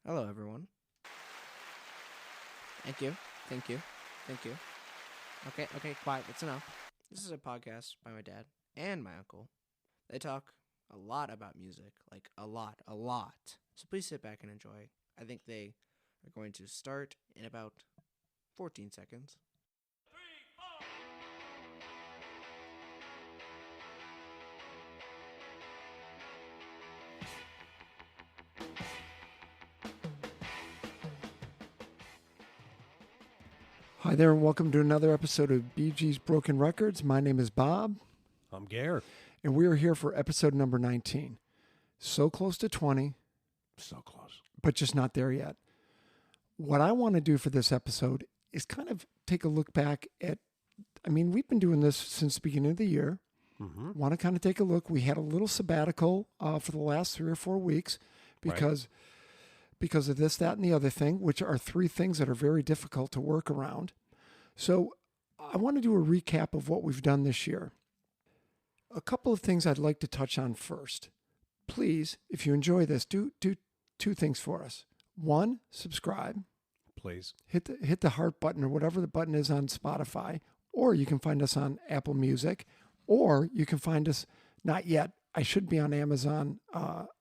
Hello, everyone. Thank you. Thank you. Thank you. Okay, quiet. That's enough. This is a podcast by my dad and my uncle. They talk a lot about music, like a lot. So please sit back and enjoy. I think they are going to start in about 14 seconds. Hi there, and welcome to another episode of BG's Brok'n Records. My name is Bob, I'm Gare. and we are here for episode number 19. So close to 20, So close. but just not there yet. What I want to do for this episode is kind of take a look back at, we've been doing this since the beginning of the year. Mm-hmm. Want to kind of take a look. We had a little sabbatical for the last 3 or 4 weeks because of this, that, and the other thing, which are 3 things that are very difficult to work around. So I want to do a recap of what we've done this year. A couple of things I'd like to touch on first. Please, if you enjoy this, do 2 things for us. 1, subscribe. Please. Hit the heart button or whatever the button is on Spotify, or you can find us on Apple Music, or you can find us, not yet, I should be on Amazon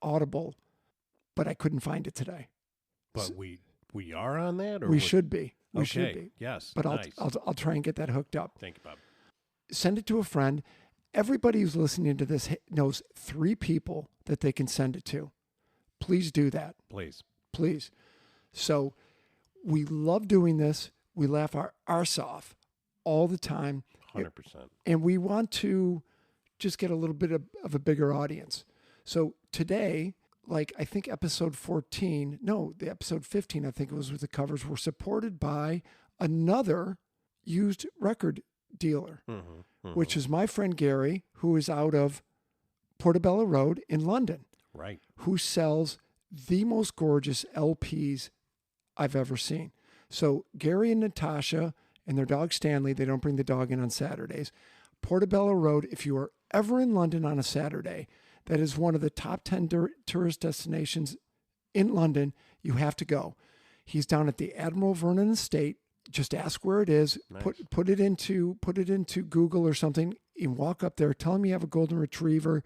Audible, but I couldn't find it today. But we are on that? Or We should be. We okay. should be. Yes. But nice. I'll try and get that hooked up. Thank you, Bob. Send it to a friend. Everybody who's listening to this knows 3 people that they can send it to. Please do that. Please. Please. So we love doing this. We laugh our arse off all the time. 100%. And we want to just get a little bit of a bigger audience. So today, like I think episode 15, I think it was with the covers, were supported by another used record dealer, which is my friend Gary, who is out of Portobello Road in London, Right. who sells the most gorgeous LPs I've ever seen. So Gary and Natasha and their dog Stanley, they don't bring the dog in on Saturdays. Portobello Road, if you are ever in London on a Saturday, that is one of the top 10 tourist destinations in London. You have to go. He's down at the Admiral Vernon Estate. Just ask where it is. Nice. Put it into Google or something. You walk up there. Tell him you have a golden retriever.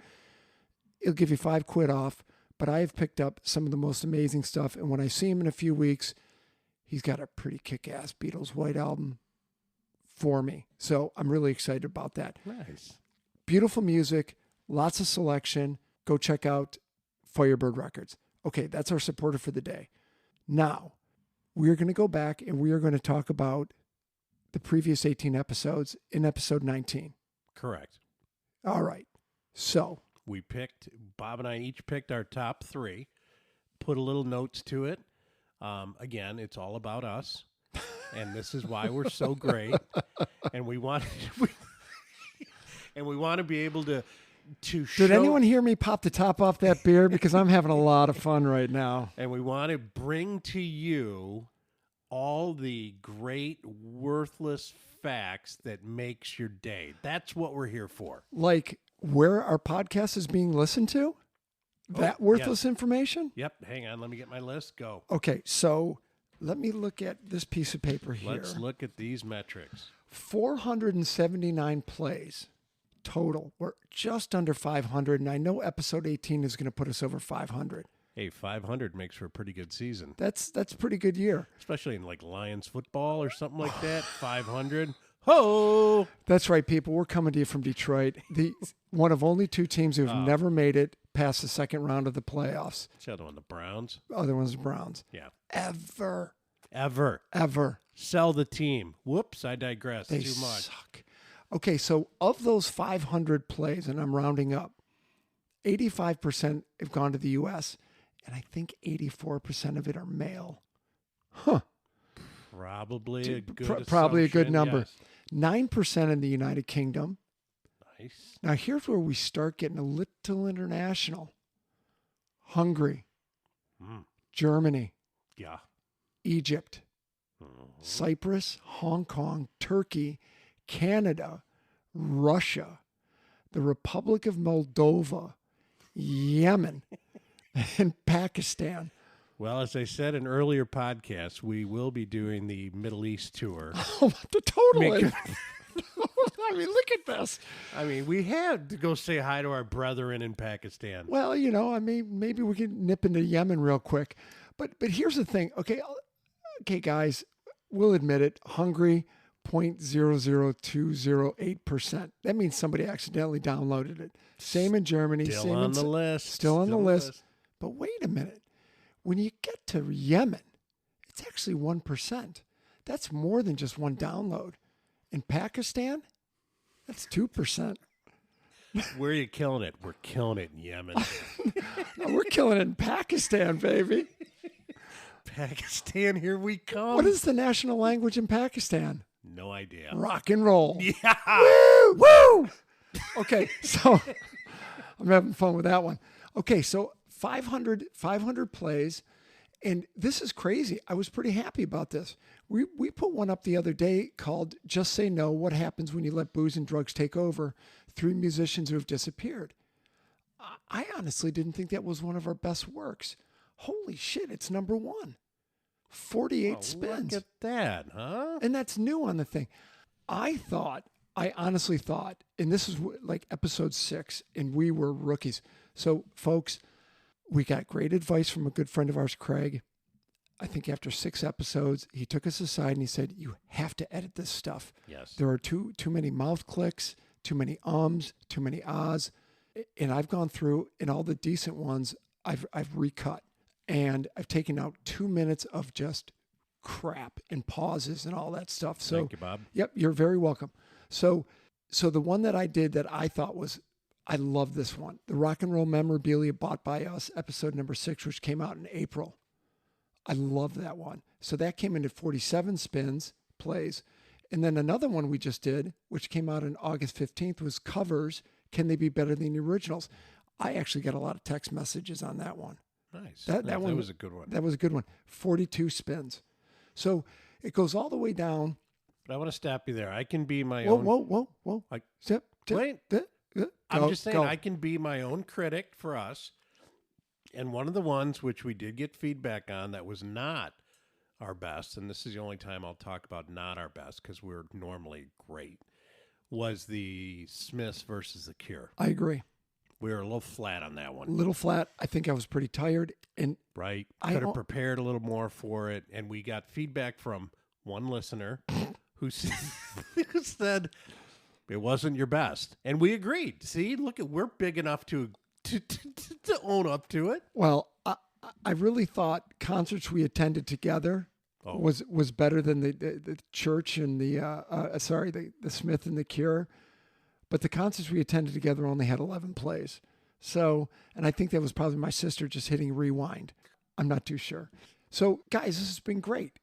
It'll give you £5 off. But I have picked up some of the most amazing stuff. And when I see him in a few weeks, he's got a pretty kick-ass Beatles White Album for me. So I'm really excited about that. Nice. Beautiful music, lots of selection. Go check out Firebird Records. Okay, that's our supporter for the day. Now, we're going to go back and we are going to talk about the previous 18 episodes in episode 19. Correct. All right. So, Bob and I each picked our top 3, put a little notes to it. Again, it's all about us. And this is why we're so great. And we want to be able to show. did anyone hear me pop the top off that beer? Because I'm having a lot of fun right now. And we want to bring to you all the great, worthless facts that makes your day. That's what we're here for. Like where our podcast is being listened to? That worthless yes. information? Yep. Hang on. Let me get my list. Go. Okay, so let me look at this piece of paper here. Let's look at these metrics. 479 plays total. We're just under 500, and I know episode 18 is going to put us over 500. Hey, 500 makes for a pretty good season, That's a pretty good year. especially in like Lions football or something like that. 500. Ho! That's right, people. We're coming to you from Detroit, the one of only 2 teams who have never made it past the second round of the playoffs. What's the other one? The Browns? Other one's the Browns. Yeah. Ever. Ever. Sell the team. Whoops, I digress. They Too much. suck. Okay, so of those 500 plays, and I'm rounding up, 85% have gone to the U.S., and I think 84% of it are male. Huh. Probably a good Probably a good assumption, number. yes. 9% in the United Kingdom. Nice. Now, here's where we start getting a little international. Hungary, Germany, Yeah. Egypt, Cyprus, Hong Kong, Turkey, Canada, Russia, the Republic of Moldova, Yemen, and Pakistan. Well, as I said in earlier podcasts, we will be doing the Middle East tour. Oh, totally. I mean, look at this. I mean, we had to go say hi to our brethren in Pakistan. Well, I mean, maybe we can nip into Yemen real quick. But here's the thing. Okay, guys, we'll admit it. Hungary, 0.00208%. That means somebody accidentally downloaded it. Same in Germany. Still same on the list. Still on the list. But wait a minute. When you get to Yemen, it's actually 1%. That's more than just one download. In Pakistan, that's 2%. Where are you killing it? We're killing it in Yemen. No, we're killing it in Pakistan, baby. Pakistan, here we come. What is the national language in Pakistan? No idea. Rock and roll. Yeah. Woo! Woo! Okay, so I'm having fun with that one. Okay, so 500 plays, and this is crazy. I was pretty happy about this. We put one up the other day called Just Say No, What Happens When You Let Booze and Drugs Take Over, 3 musicians who have disappeared. I honestly didn't think that was one of our best works. Holy shit, it's number 1. 48 spins. Look at that, huh? And that's new on the thing. I honestly thought, and this is like episode 6, and we were rookies. So, folks, we got great advice from a good friend of ours, Craig. I think after 6 episodes, he took us aside and he said, you have to edit this stuff. Yes. There are too many mouth clicks, too many ums, too many ahs. And I've gone through, and all the decent ones I've recut. And I've taken out 2 minutes of just crap and pauses and all that stuff. So, thank you, Bob. Yep, you're very welcome. So the one that I did that I thought was, I love this one. The Rock and Roll Memorabilia Bought by Us, episode number 6, which came out in April. I love that one. So that came into 47 plays. And then another one we just did, which came out on August 15th, was covers. Can they be better than the originals? I actually got a lot of text messages on that one. Nice. That one was a good one. That was a good one. 42 spins. So it goes all the way down. But I want to stop you there. I can be my Whoa, own. whoa. Like, Zip. wait. Go, I'm just saying go. I can be my own critic for us. And one of the ones which we did get feedback on that was not our best, and this is the only time I'll talk about not our best because we're normally great, was the Smiths versus the Cure. I agree. We were a little flat on that one. A little flat. I think I was pretty tired. And right. Could have prepared a little more for it. And we got feedback from one listener who said it wasn't your best. And we agreed. See, look, we're big enough to own up to it. Well, I really thought concerts we attended together was better than the church and the Smith and the Cure. But the concerts we attended together only had 11 plays. So, and I think that was probably my sister just hitting rewind. I'm not too sure. So, guys, this has been great.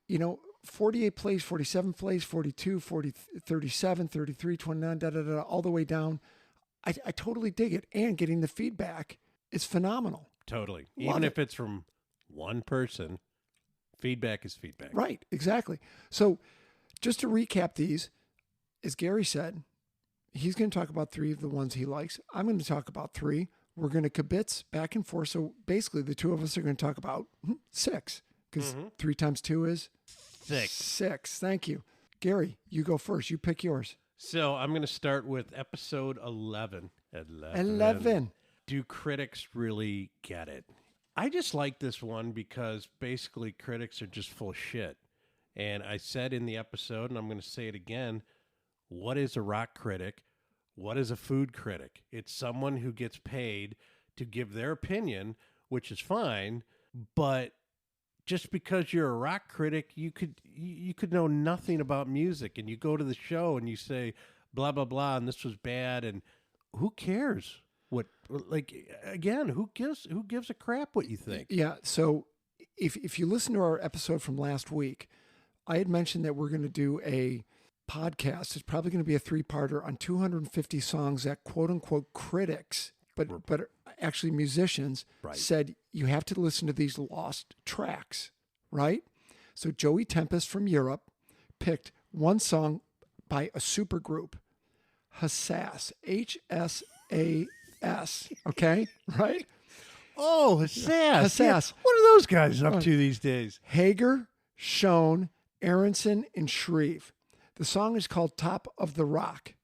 48 plays, 47 plays, 42, 40, 37, 33, 29, all the way down. I totally dig it. And getting the feedback is phenomenal. Totally. Love Even it. if it's from one person, feedback is feedback. Right, exactly. So just to recap these, as Gary said, he's going to talk about 3 of the ones he likes. I'm going to talk about 3. We're going to kibitz back and forth. So basically the 2 of us are going to talk about 6 because 3 times 2 is 6. 6. Thank you. Gary, you go first. You pick yours. So I'm going to start with episode 11. 11. Do critics really get it? I just like this one because basically critics are just full of shit. And I said in the episode, and I'm going to say it again, what is a rock critic? What is a food critic? It's someone who gets paid to give their opinion, which is fine, but just because you're a rock critic, you could know nothing about music, and you go to the show and you say blah blah blah, and this was bad, and who cares? Who gives a crap what you think? Yeah. So if you listen to our episode from last week, I had mentioned that we're going to do a podcast. It's probably going to be a 3-parter on 250 songs that quote unquote critics, but actually musicians said you have to listen to these lost tracks, right? So Joey Tempest from Europe picked one song by a supergroup, Hassas, Hsas, okay, right? Oh, Sass. Sass. What are those guys up to these days? Hager, Schoen, Aronson, and Shreve. The song is called Top of the Rock.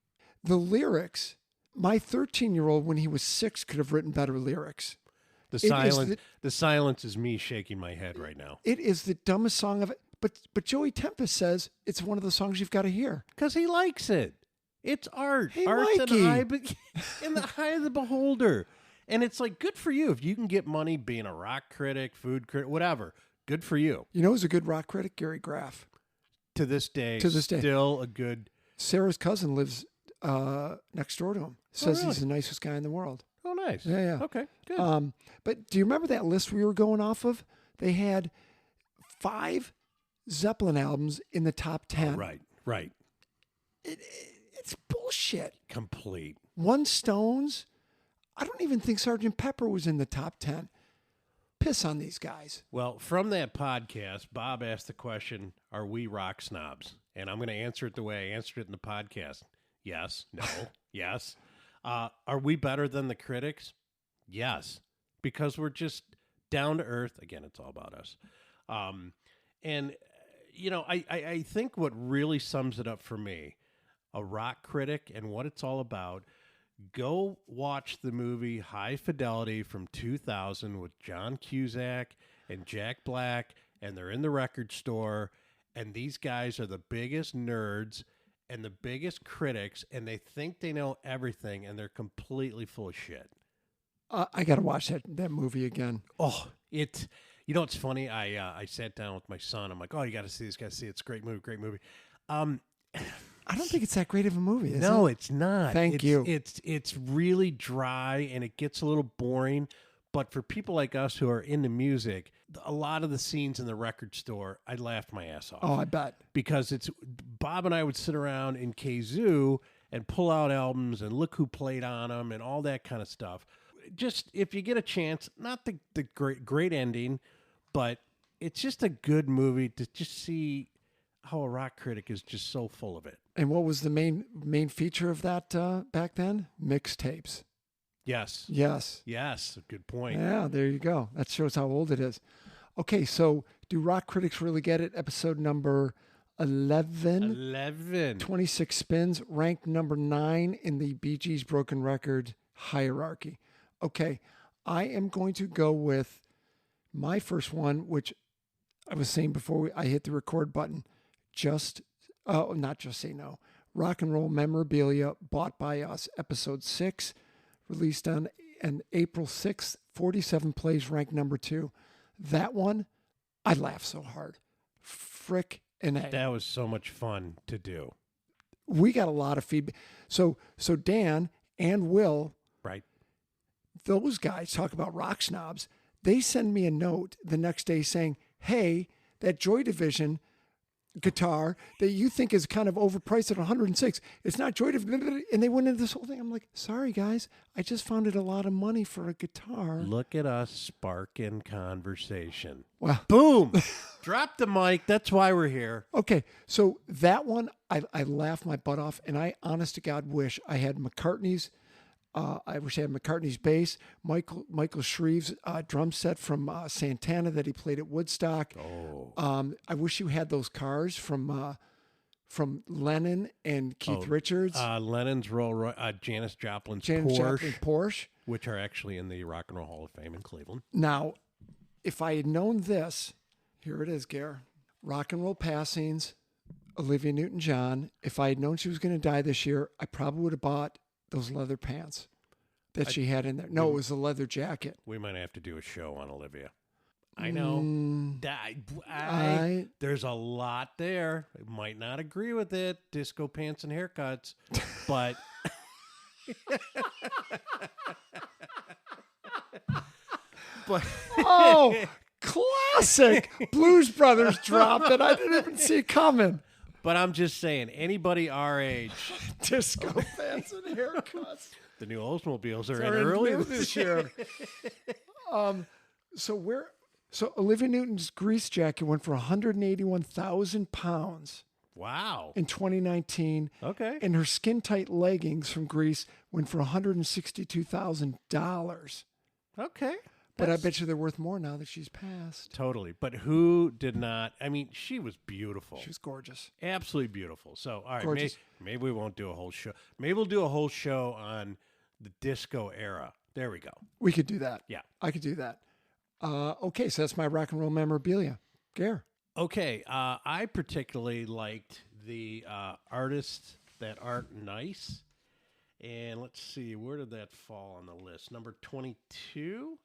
The lyrics, my 13-year-old when he was 6 could have written better lyrics. The silence is me shaking my head right now. It is the dumbest song of it. But Joey Tempest says it's one of the songs you've got to hear. Because he likes it. It's art. Hey, Art's Mikey. in the eye of the beholder. And it's like, good for you. If you can get money being a rock critic, food critic, whatever, good for you. You know who's a good rock critic? Gary Graff. To this day, day. Still a good... Sarah's cousin lives next door to him. Says really? he's the nicest guy in the world. Oh, nice. Yeah. Okay, good. But do you remember that list we were going off of? They had 5 Zeppelin albums in the top 10. Right. It's bullshit. Complete. One Stones. I don't even think Sgt. Pepper was in the top 10. Piss on these guys. Well, from that podcast, Bob asked the question, are we rock snobs? And I'm going to answer it the way I answered it in the podcast. Yes. No. Yes. Are we better than the critics? Yes. Because we're just down to earth. Again, it's all about us. And, you know, I think what really sums it up for me, a rock critic and what it's all about, go watch the movie High Fidelity from 2000 with John Cusack and Jack Black, and they're in the record store, and these guys are the biggest nerds and the biggest critics, and they think they know everything, and they're completely full of shit. I got to watch that movie again. Oh, you know what's funny? I sat down with my son. I'm like, oh, you got to see this. Got to see it. It's a great movie. I don't think it's that great of a movie, is it? No, it's not. Thank you. It's really dry and it gets a little boring. But for people like us who are into music, a lot of the scenes in the record store, I laughed my ass off. Oh, I bet. Because Bob and I would sit around in Kazoo and pull out albums and look who played on them and all that kind of stuff. Just if you get a chance, not the great ending, but it's just a good movie to just see how a rock critic is just so full of it. And what was the main feature of that back then? Mixtapes. Yes. A good point. Yeah, there you go. That shows how old it is. Okay, so do rock critics really get it? Episode number 11. 26 spins, ranked number 9 in the Bee Gees Broken Record hierarchy. Okay, I am going to go with my first one, which I was saying before I hit the record button. Not Just Say No. Rock and Roll Memorabilia Bought by Us, episode 6, released on April 6th, 47 plays, ranked number 2. That one, I laughed so hard. Frick and A. That was so much fun to do. We got a lot of feedback. So Dan and Will, right? Those guys talk about rock snobs. They send me a note the next day saying, hey, that Joy Division guitar that you think is kind of overpriced at 106, it's not Joy Division. And they went into this whole thing. I'm like, sorry, guys. I just found it a lot of money for a guitar. Look at us sparking conversation. Well, boom. Drop the mic. That's why we're here. Okay. So that one, I laughed my butt off. And I, honest to God, wish I had McCartney's. I wish I had McCartney's bass, Michael Shreve's drum set from Santana that he played at Woodstock. Oh. I wish you had those cars from Lennon and Keith Richards. Lennon's Janis Joplin's Porsche, which are actually in the Rock and Roll Hall of Fame in Cleveland. Now, if I had known this, here it is, Gare. Rock and Roll Passings, Olivia Newton-John. If I had known she was going to die this year, I probably would have bought those leather pants that she had in there. No, it was a leather jacket. We might have to do a show on Olivia. I know. There's a lot there. I might not agree with it. Disco pants and haircuts. But oh, classic Blues Brothers drop that I didn't even see coming. But I'm just saying, anybody our age, disco pants and haircuts. The new Oldsmobiles are in early this year. So Olivia Newton's Grease jacket went for 181,000 pounds. Wow. In 2019. Okay. And her skin tight leggings from Grease went for $162,000. Okay. But I bet you they're worth more now that she's passed. Totally. But who did not? I mean, she was beautiful. She was gorgeous. Absolutely beautiful. So, all right, Gorgeous. maybe we won't do a whole show. Maybe we'll do a whole show on the disco era. There we go. We could do that. Yeah. I could do that. Okay, so that's my rock and roll memorabilia. Gare. Okay, I particularly liked the artists that aren't nice. And let's see, where did that fall on the list? Number 22?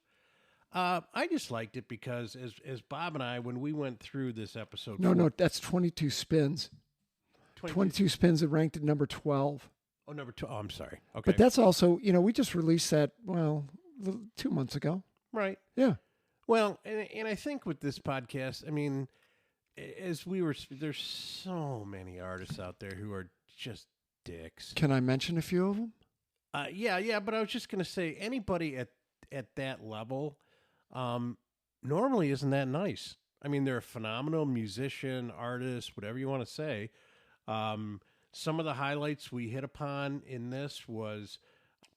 I just liked it because as Bob and I, when we went through this episode... No, that's 22 spins. 22 spins that ranked at number 12. Oh, number 2. Oh, I'm sorry. Okay. But that's also, we just released that, 2 months ago. Right. Yeah. Well, and I think with this podcast, I mean, there's so many artists out there who are just dicks. Can I mention a few of them? Yeah, but I was just going to say anybody at that level normally isn't that nice. I mean, they're a phenomenal musician, artist, whatever you want to say. Some of the highlights we hit upon in this was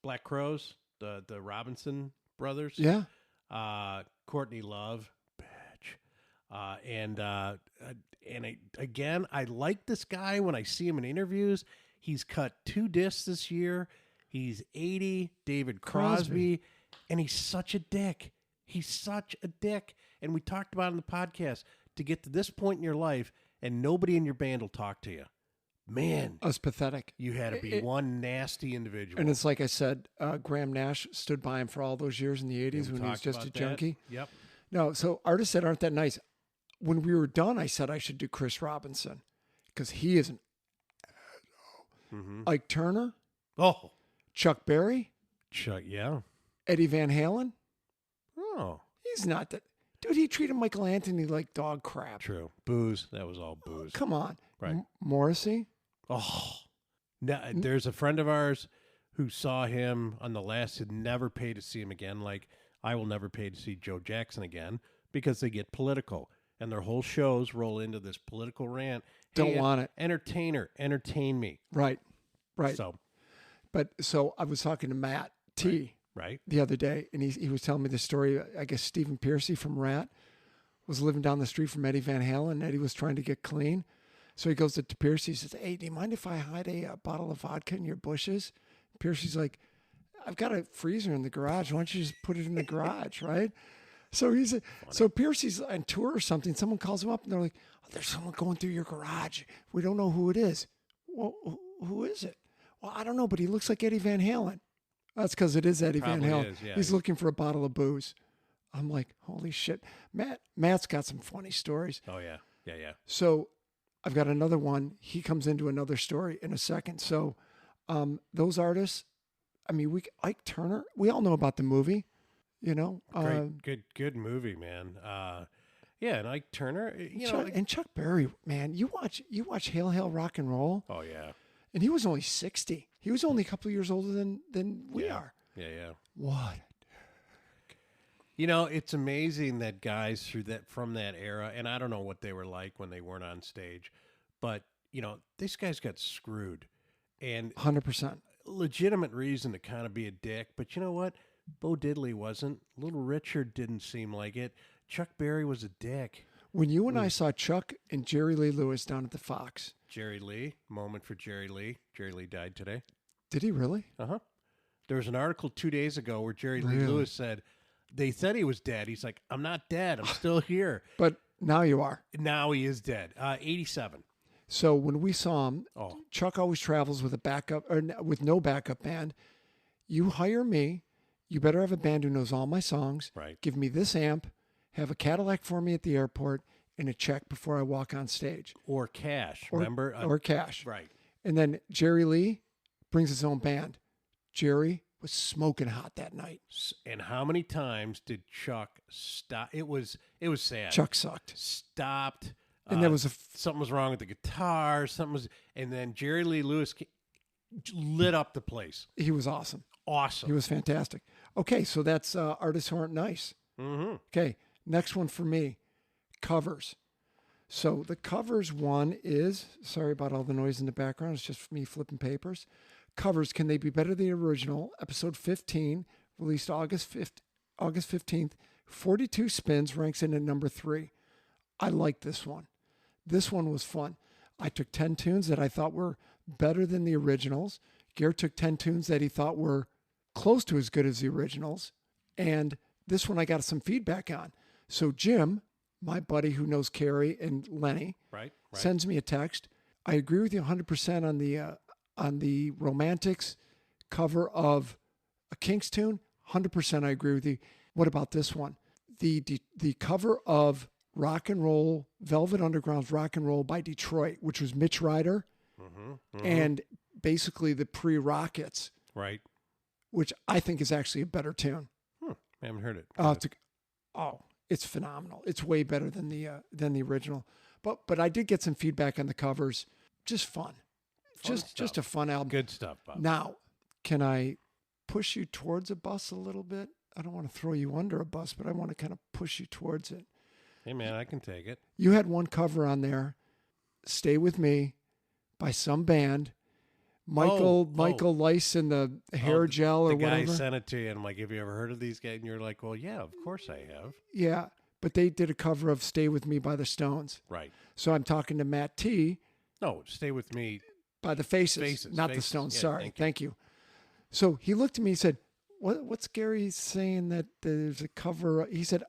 Black Crowes, the Robinson brothers. Yeah. Courtney Love, bitch. Again, I like this guy when I see him in interviews. He's cut 2 discs this year. He's 80, David Crosby, and he's such a dick. He's such a dick. And we talked about it in the podcast, to get to this point in your life and nobody in your band will talk to you. Man. That's pathetic. You had to be one nasty individual. And it's like I said, Graham Nash stood by him for all those years in the 80s when he was just a junkie. Yep. No, so artists that aren't that nice. When we were done, I said I should do Chris Robinson because he is an Ike Turner. Oh. Chuck Berry. Chuck, yeah. Eddie Van Halen. Oh. He's not that. Dude, he treated Michael Anthony like dog crap. True. Booze. That was all booze. Come on. Right. Morrissey. Oh. Now, there's a friend of ours who saw him on the last, had never paid to see him again. Like, I will never pay to see Joe Jackson again because they get political. And their whole shows roll into this political rant. Don't want it. Entertain me. Right. So I was talking to Matt T. Right. The other day, and he was telling me the story. I guess Stephen Piercy from Rat was living down the street from Eddie Van Halen, and Eddie was trying to get clean. So he goes to Piercy, he says, "Hey, do you mind if I hide a bottle of vodka in your bushes?" Piercy's like, "I've got a freezer in the garage. Why don't you just put it in the garage, right?" So so Piercy's on tour or something. Someone calls him up, and they're like, "Oh, there's someone going through your garage. We don't know who it is." "Well, who is it?" "Well, I don't know, but he looks like Eddie Van Halen." That's because it is Eddie Probably Van Halen. is, yeah. He's looking for a bottle of booze. I'm like, holy shit. Matt's got some funny stories. Oh, yeah. Yeah. So I've got another one. He comes into another story in a second. So those artists, I mean, Ike Turner, we all know about the movie, Great, good movie, man. Yeah, and Ike Turner, and Chuck Berry, man, you watch Hail Hail Rock and Roll. Oh, yeah. And he was only 60. He was only a couple of years older than we are. Yeah. What? It's amazing that guys from that era, and I don't know what they were like when they weren't on stage, but, these guys got screwed. And 100%. Legitimate reason to kind of be a dick, but you know what? Bo Diddley wasn't. Little Richard didn't seem like it. Chuck Berry was a dick. When you and I saw Chuck and Jerry Lee Lewis down at the Fox. Jerry Lee, moment for Jerry Lee. Jerry Lee died today. Did he really? Uh-huh. There was an article 2 days ago where Jerry Lee Lewis said, they said he was dead. He's like, "I'm not dead. I'm still here." But now you are. Now he is dead. 87. So when we saw him, Chuck always travels with a backup or with no backup band. You hire me. You better have a band who knows all my songs. Right. Give me this amp. Have a Cadillac for me at the airport and a check before I walk on stage. Or cash, remember? Or cash. Right. And then Jerry Lee brings his own band. Jerry was smoking hot that night. And how many times did Chuck stop? It was sad. Chuck sucked. Stopped. And there was something was wrong with the guitar. And then Jerry Lee Lewis lit up the place. He was awesome. Awesome. He was fantastic. Okay, so that's artists who aren't nice. Mm-hmm. Okay, next one for me, covers. So the covers one is, sorry about all the noise in the background, it's just me flipping papers. Covers, can they be better than the original? Episode 15, released August 5th, August 15th, 42 spins, ranks in at number 3. I like this one. This one was fun. I took 10 tunes that I thought were better than the originals. Garrett took 10 tunes that he thought were close to as good as the originals. And this one I got some feedback on. So Jim, my buddy who knows Carrie and Lenny, Right. sends me a text. I agree with you 100% on the Romantics cover of a Kinks tune. 100% I agree with you. What about this one? The cover of Rock and Roll, Velvet Underground's Rock and Roll by Detroit, which was Mitch Ryder, and basically the pre-Rockets, Right. which I think is actually a better tune. I haven't heard it. It's phenomenal. It's way better than the original. But I did get some feedback on the covers. Just fun. Just a fun album. Good stuff, Bob. Now, can I push you towards a bus a little bit? I don't want to throw you under a bus, but I want to kind of push you towards it. Hey, man, I can take it. You had one cover on there, Stay With Me, by some band. Michael Lice and the hair gel or whatever. The guy sent it to you, and I'm like, have you ever heard of these guys? And you're like, well, yeah, of course I have. Yeah, but they did a cover of Stay With Me by the Stones. Right. So I'm talking to Matt T. No, Stay With Me. By the Faces, not the Stones. Yeah, sorry. Thank you. So he looked at me and said, what's Gary saying that there's a cover? He said,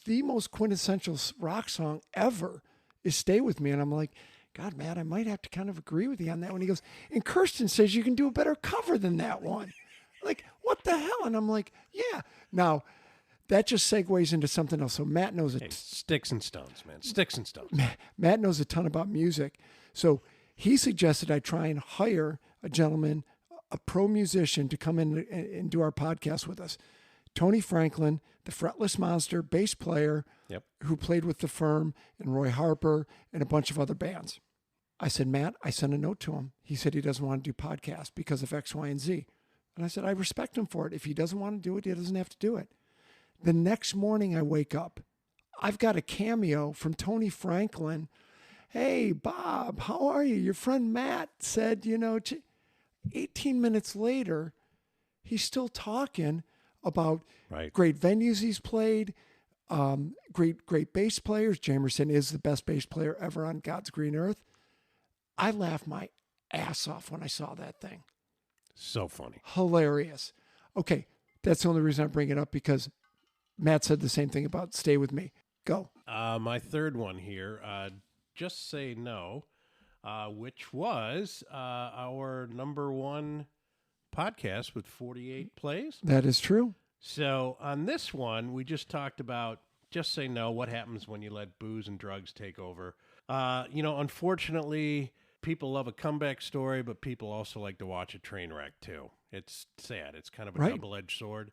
the most quintessential rock song ever is Stay With Me. And I'm like, God, Matt, I might have to kind of agree with you on that one. He goes, and Kirsten says you can do a better cover than that one. Like, what the hell? And I'm like, yeah. Now, that just segues into something else. So Matt knows it. Sticks and stones, man. Sticks and stones. Matt knows a ton about music. So he suggested I try and hire a gentleman, a pro musician, to come in and do our podcast with us. Tony Franklin, the Fretless Monster bass player, who played with The Firm and Roy Harper and a bunch of other bands. I said, Matt, I sent a note to him. He said he doesn't want to do podcasts because of X, Y, and Z. And I said, I respect him for it. If he doesn't want to do it, he doesn't have to do it. The next morning I wake up, I've got a cameo from Tony Franklin. Hey, Bob, how are you? Your friend Matt said, 18 minutes later, he's still talking about great venues he's played, great bass players. Jamerson is the best bass player ever on God's green earth. I laughed my ass off when I saw that thing. So funny. Hilarious. Okay, that's the only reason I bring it up, because Matt said the same thing about Stay With Me. Go. My third one here, Just Say No, which was our number one podcast with 48 plays. That is true. So on this one, we just talked about Just Say No, what happens when you let booze and drugs take over. Unfortunately, people love a comeback story, but people also like to watch a train wreck too. It's sad. It's kind of a double-edged sword.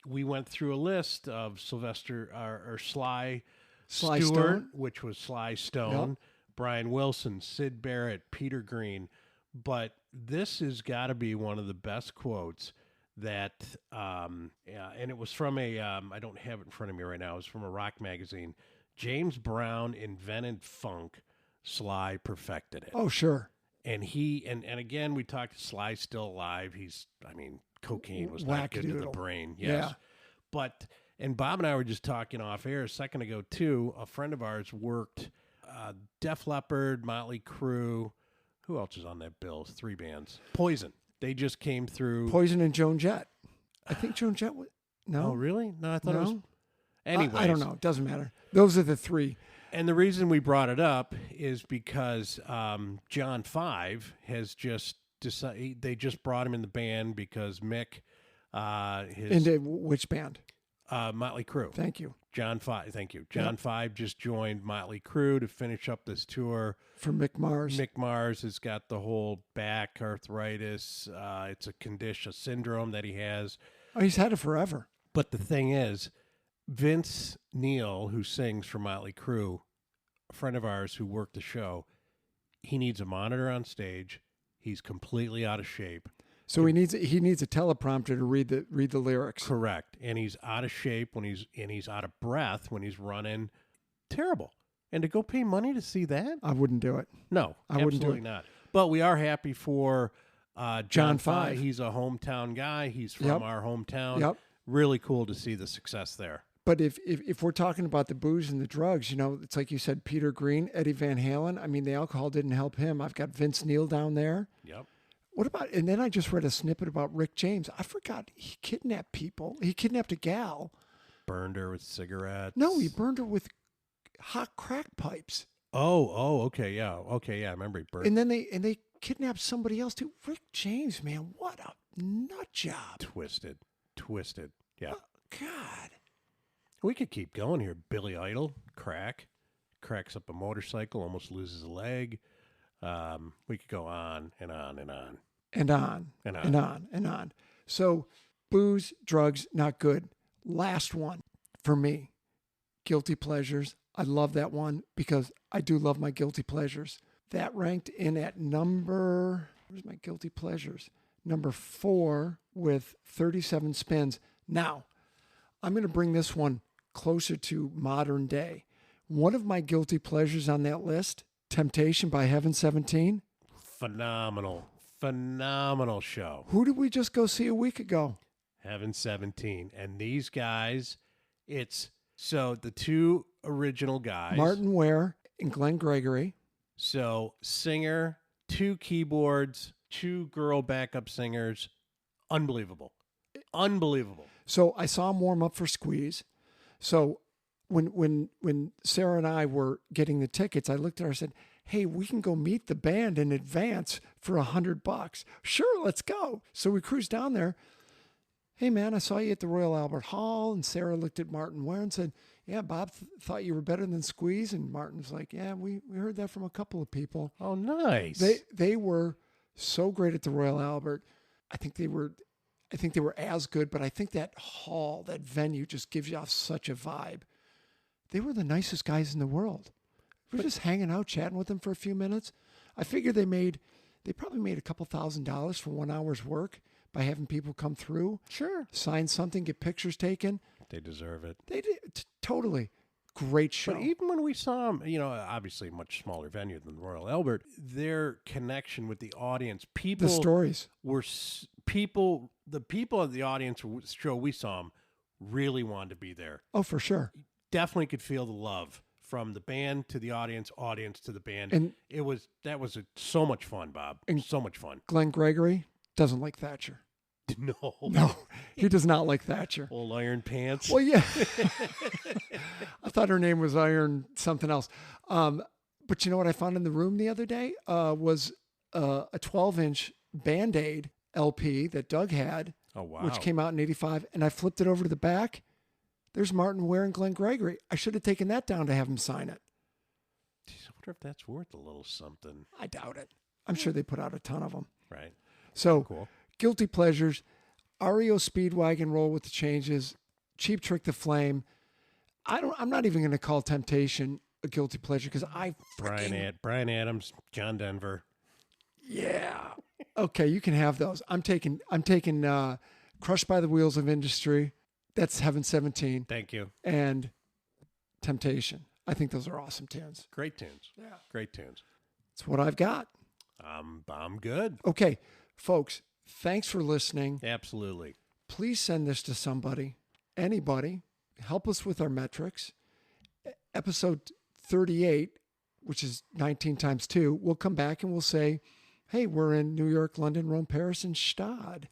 We went through a list of Sylvester or Sly Stewart, Stone, which was Sly Stone, Brian Wilson, Sid Barrett, Peter Green. But this has got to be one of the best quotes that, and it was from I don't have it in front of me right now. It was from a rock magazine. James Brown invented funk. Sly perfected it. Oh, sure. And and again, we talked to Sly still alive. Cocaine was not good to the brain. Yes. Yeah. But, and Bob and I were just talking off air a second ago too. A friend of ours worked Def Leppard, Motley Crue. Who else is on that bill? 3 bands. Poison. They just came through. Poison and Joan Jett. I think Joan Jett was. No. Oh, really? No, I thought it was. Anyways. I don't know. It doesn't matter. Those are the 3. And the reason we brought it up is because John 5 has just decided, they just brought him in the band because Mick, Into which band? Motley Crue. Thank you. John 5, thank you. John 5 just joined Motley Crue to finish up this tour. For Mick Mars. Mick Mars has got the whole back arthritis. It's a condition, a syndrome that he has. Oh, he's had it forever. But the thing is, Vince Neil, who sings for Motley Crue, a friend of ours who worked the show, he needs a monitor on stage. He's completely out of shape. So he needs a teleprompter to read the lyrics. Correct. And he's out of shape when he's out of breath when he's running. Terrible. And to go pay money to see that? I wouldn't do it. No, absolutely not. But we are happy for John 5. He's a hometown guy. He's from our hometown. Yep. really cool to see the success there. But if we're talking about the booze and the drugs, you know, it's like you said, Peter Green, Eddie Van Halen. I mean, the alcohol didn't help him. I've got Vince Neil down there. Yep. What about, and then I just read a snippet about Rick James. I forgot he kidnapped people. He kidnapped a gal. Burned her with cigarettes. No, he burned her with hot crack pipes. Okay, yeah. I remember he burned. And then they kidnapped somebody else too. Rick James, man, what a nut job. Twisted. Yeah. Oh, God. We could keep going here. Billy Idol, cracks up a motorcycle, almost loses a leg. We could go on and on and on. And on. And on. And on and on. So booze, drugs, not good. Last one for me, guilty pleasures. I love that one because I do love my guilty pleasures. That ranked in at where's my guilty pleasures? Number 4 with 37 spins. Now, I'm going to bring this one closer to modern day. One of my guilty pleasures on that list, Temptation by Heaven 17. Phenomenal show. Who did we just go see a week ago? Heaven 17. And these guys, so the 2 original guys. Martin Ware and Glenn Gregory. So singer, 2 keyboards, 2 girl backup singers. Unbelievable. So I saw him warm up for Squeeze. So when Sarah and I were getting the tickets, I looked at her and said, "Hey, we can go meet the band in advance for $100. Sure, let's go." So we cruised down there. "Hey, man, I saw you at the Royal Albert Hall." And Sarah looked at Martin Ware and said, "Yeah, Bob thought you were better than Squeeze." And Martin was like, "Yeah, we heard that from a couple of people." Oh, nice. They were so great at the Royal Albert. I think they were as good, but I think that hall, that venue just gives you off such a vibe. They were the nicest guys in the world. We were just hanging out, chatting with them for a few minutes. I figure they probably made a couple $1,000s for 1 hour's work by having people come through. Sure. Sign something, get pictures taken. They deserve it. They did. Totally. Great show. But even when we saw them, obviously a much smaller venue than the Royal Albert, their connection with the audience, people, the stories were the people of the audience show we saw them really wanted to be there. Oh, for sure. Definitely could feel the love from the band to the audience to the band. And that was so much fun, Bob. And so much fun. Glenn Gregory doesn't like Thatcher. No, he does not like Thatcher. Old Iron Pants. Well, yeah. I thought her name was Iron something else. But you know what I found in the room the other day was a 12-inch Band-Aid LP that Doug had, oh, wow. which came out in 85, and I flipped it over to the back. There's Martin Ware and Glenn Gregory. I should have taken that down to have him sign it. Jeez, I wonder if that's worth a little something. I doubt it. I'm sure they put out a ton of them. Right. So, Cool. Guilty pleasures, REO Speedwagon, Roll with the Changes, Cheap Trick the Flame. I'm not even going to call Temptation a guilty pleasure because I Bryan Adams, John Denver. Yeah. Okay, you can have those. I'm taking Crushed by the Wheels of Industry. That's Heaven 17. Thank you. And Temptation. I think those are awesome tunes. Great tunes. Yeah. Great tunes. That's what I've got. I'm good. Okay, folks, thanks for listening. Absolutely. Please send this to somebody, anybody. Help us with our metrics. Episode 38, which is 19 times 2, we'll come back and we'll say, hey, we're in New York, London, Rome, Paris, and Stade.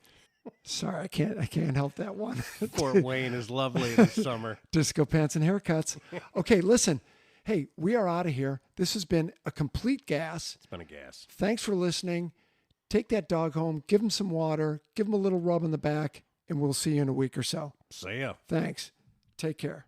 Sorry, I can't help that one. Fort Wayne is lovely this summer. Disco pants and haircuts. Okay, listen. Hey, we are out of here. This has been a complete gas. It's been a gas. Thanks for listening. Take that dog home. Give him some water. Give him a little rub in the back. And we'll see you in a week or so. See ya. Thanks. Take care.